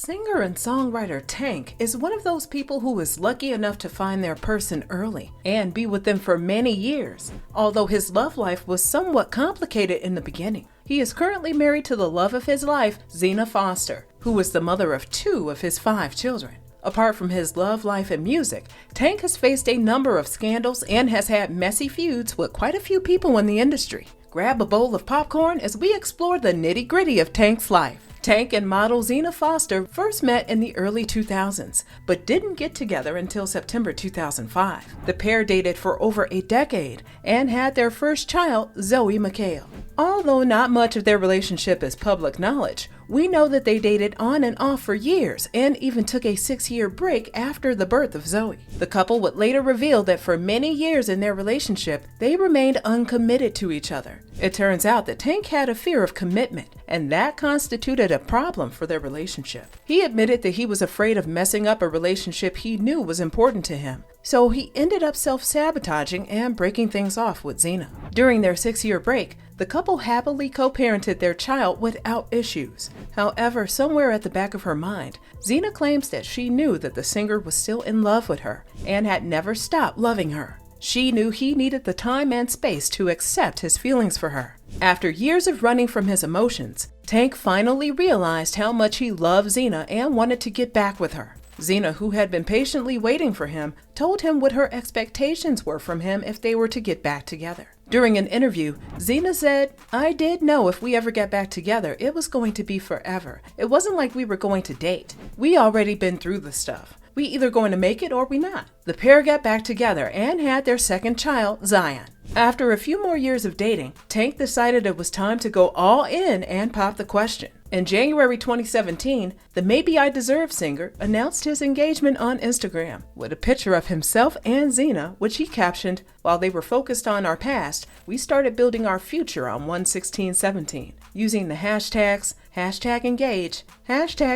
Singer and songwriter Tank is one of those people who is lucky enough to find their person early and be with them for many years, although his love life was somewhat complicated in the beginning. He is currently married to the love of his life, Zena Foster, who is the mother of 2 of his 5 children. Apart from his love life and music, Tank has faced a number of scandals and has had messy feuds with quite a few people in the industry. Grab a bowl of popcorn as we explore the nitty-gritty of Tank's life. Tank and model Zena Foster first met in the early 2000s, but didn't get together until September 2005. The pair dated for over a decade and had their first child, Zoey Mykhale. Although not much of their relationship is public knowledge, we know that they dated on and off for years and even took a 6-year break after the birth of Zoey. The couple would later reveal that for many years in their relationship, they remained uncommitted to each other. It turns out that Tank had a fear of commitment, and that constituted a problem for their relationship. He admitted that he was afraid of messing up a relationship he knew was important to him, so he ended up self-sabotaging and breaking things off with Zena. During their 6-year break, the couple happily co-parented their child without issues. However, somewhere at the back of her mind, Zena claims that she knew that the singer was still in love with her and had never stopped loving her. She knew he needed the time and space to accept his feelings for her. After years of running from his emotions, Tank finally realized how much he loved Zena and wanted to get back with her. Zena, who had been patiently waiting for him, told him what her expectations were from him if they were to get back together. During an interview, Zena said, "I did know if we ever got back together, it was going to be forever. It wasn't like we were going to date. We already been through the stuff. We either going to make it or we not." The pair got back together and had their second child, Zion. After a few more years of dating, Tank decided it was time to go all in and pop the question. In January 2017, the Maybe I Deserve singer announced his engagement on Instagram with a picture of himself and Zena, which he captioned, "While they were focused on our past, we started building our future on 1/16/17, using the hashtags, #engage,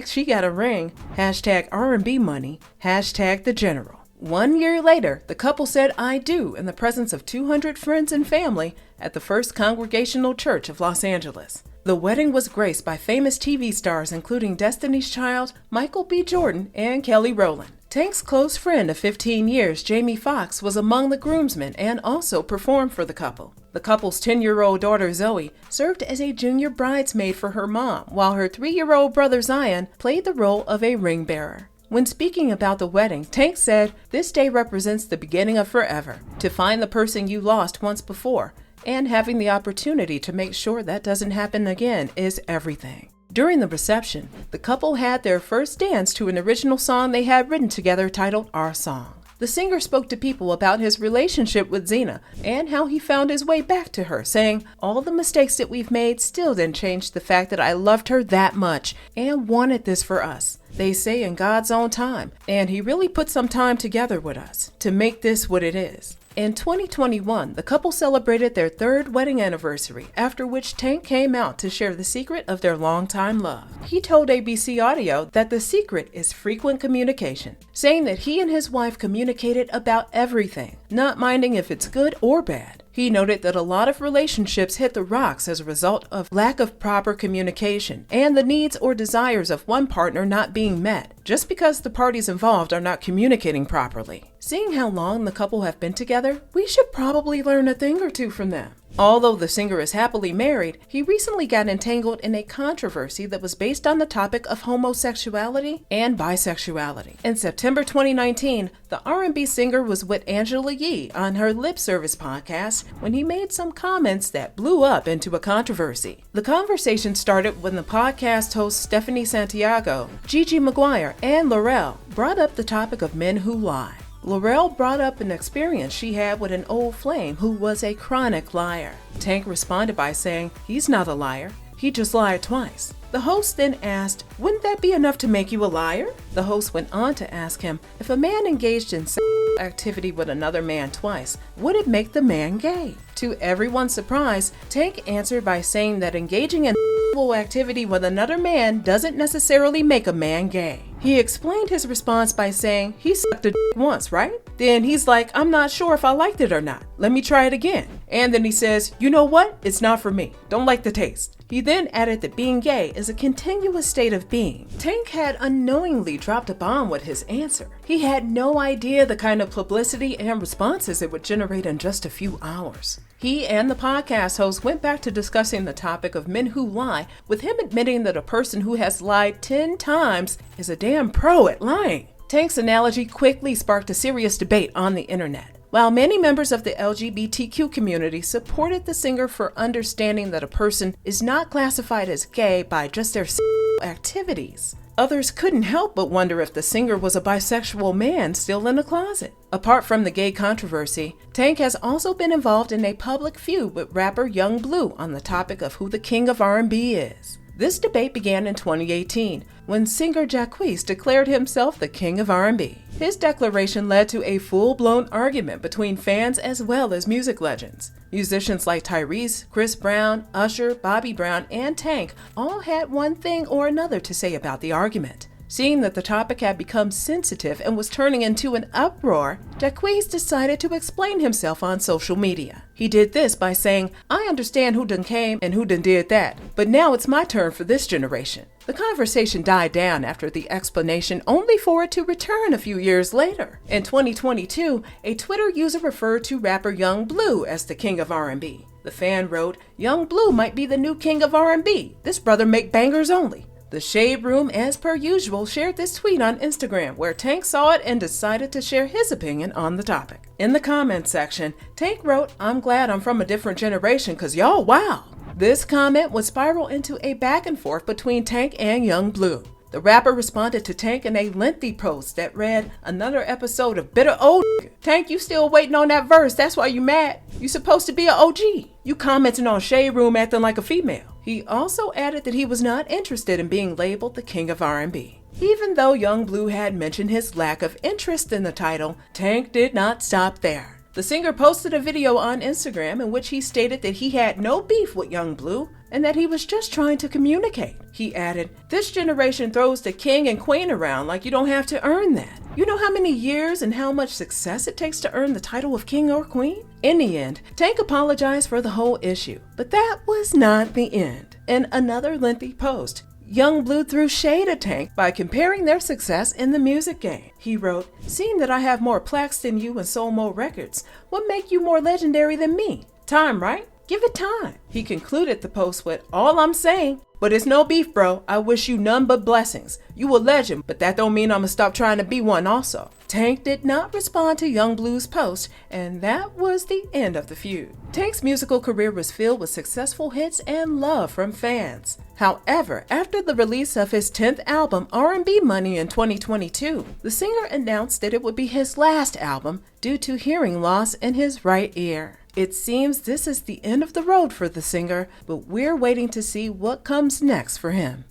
#she got a ring, #R&B money, #the general." 1 year later, the couple said "I do" in the presence of 200 friends and family at the First Congregational Church of Los Angeles. The wedding was graced by famous TV stars including Destiny's Child, Michael B. Jordan, and Kelly Rowland. Tank's close friend of 15 years, Jamie Foxx, was among the groomsmen and also performed for the couple. The couple's 10-year-old daughter, Zoey, served as a junior bridesmaid for her mom, while her 3-year-old brother, Zion, played the role of a ring bearer. When speaking about the wedding, Tank said, "This day represents the beginning of forever. To find the person you lost once before, and having the opportunity to make sure that doesn't happen again is everything." During the reception, the couple had their first dance to an original song they had written together titled "Our Song." The singer spoke to people about his relationship with Zena and how he found his way back to her, saying, "All the mistakes that we've made still didn't change the fact that I loved her that much and wanted this for us. They say in God's own time, and he really put some time together with us to make this what it is." In 2021, the couple celebrated their 3rd wedding anniversary, after which Tank came out to share the secret of their longtime love. He told ABC Audio that the secret is frequent communication, saying that he and his wife communicated about everything, not minding if it's good or bad. He noted that a lot of relationships hit the rocks as a result of lack of proper communication and the needs or desires of one partner not being met, just because the parties involved are not communicating properly. Seeing how long the couple have been together, we should probably learn a thing or two from them. Although the singer is happily married, he recently got entangled in a controversy that was based on the topic of homosexuality and bisexuality. In September 2019, the R&B singer was with Angela Yee on her Lip Service podcast when he made some comments that blew up into a controversy. The conversation started when the podcast hosts Stephanie Santiago, Gigi McGuire, and Laurel brought up the topic of men who lie. Laurel brought up an experience she had with an old flame who was a chronic liar. Tank responded by saying, "He's not a liar. He just lied twice." The host then asked, "Wouldn't that be enough to make you a liar?" The host went on to ask him, if a man engaged in sexual activity with another man twice, would it make the man gay? To everyone's surprise, Tank answered by saying that engaging in sexual activity with another man doesn't necessarily make a man gay. He explained his response by saying he sucked a dick once, right? Then he's like, I'm not sure if I liked it or not. Let me try it again. And then he says, you know what? It's not for me. Don't like the taste. He then added that being gay is a continuous state of being. Tank had unknowingly dropped a bomb with his answer. He had no idea the kind of publicity and responses it would generate in just a few hours. He and the podcast host went back to discussing the topic of men who lie, with him admitting that a person who has lied 10 times is a damn pro at lying. Tank's analogy quickly sparked a serious debate on the internet. While many members of the LGBTQ community supported the singer for understanding that a person is not classified as gay by just their sexual activities, others couldn't help but wonder if the singer was a bisexual man still in a closet. Apart from the gay controversy, Tank has also been involved in a public feud with rapper Young Blue on the topic of who the king of R&B is. This debate began in 2018 when singer Jacquees declared himself the king of R&B. His declaration led to a full-blown argument between fans as well as music legends. Musicians like Tyrese, Chris Brown, Usher, Bobby Brown, and Tank all had one thing or another to say about the argument. Seeing that the topic had become sensitive and was turning into an uproar, Jacquees decided to explain himself on social media. He did this by saying, I understand who done came and who done did that, but now it's my turn for this generation. The conversation died down after the explanation, only for it to return a few years later. In 2022, a Twitter user referred to rapper Young Blue as the king of R&B. The fan wrote, Young Blue might be the new king of R&B. This brother make bangers only. The Shade Room, as per usual, shared this tweet on Instagram, where Tank saw it and decided to share his opinion on the topic. In the comments section, Tank wrote, I'm glad I'm from a different generation, cause y'all wow. This comment would spiral into a back and forth between Tank and Young Blue. The rapper responded to Tank in a lengthy post that read, another episode of bitter old Tank, you still waiting on that verse, that's why you mad. You supposed to be an OG. You commenting on Shade Room acting like a female. He also added that he was not interested in being labeled the king of R&B. Even though Young Blue had mentioned his lack of interest in the title, Tank did not stop there. The singer posted a video on Instagram in which he stated that he had no beef with Young Blue and that he was just trying to communicate. He added, this generation throws the king and queen around like you don't have to earn that. You know how many years and how much success it takes to earn the title of king or queen? In the end, Tank apologized for the whole issue, but that was not the end. In another lengthy post, Young Blue threw shade at Tank by comparing their success in the music game. He wrote, seeing that I have more plaques than you and sold more records, what make you more legendary than me? Time, right? Give it time. He concluded the post with, all I'm saying, but it's no beef, bro. I wish you none but blessings. You a legend, but that don't mean I'ma stop trying to be one also. Tank did not respond to Young Blue's post, and that was the end of the feud. Tank's musical career was filled with successful hits and love from fans. However, after the release of his 10th album, R&B Money, in 2022, the singer announced that it would be his last album due to hearing loss in his right ear. It seems this is the end of the road for the singer, but we're waiting to see what comes next for him.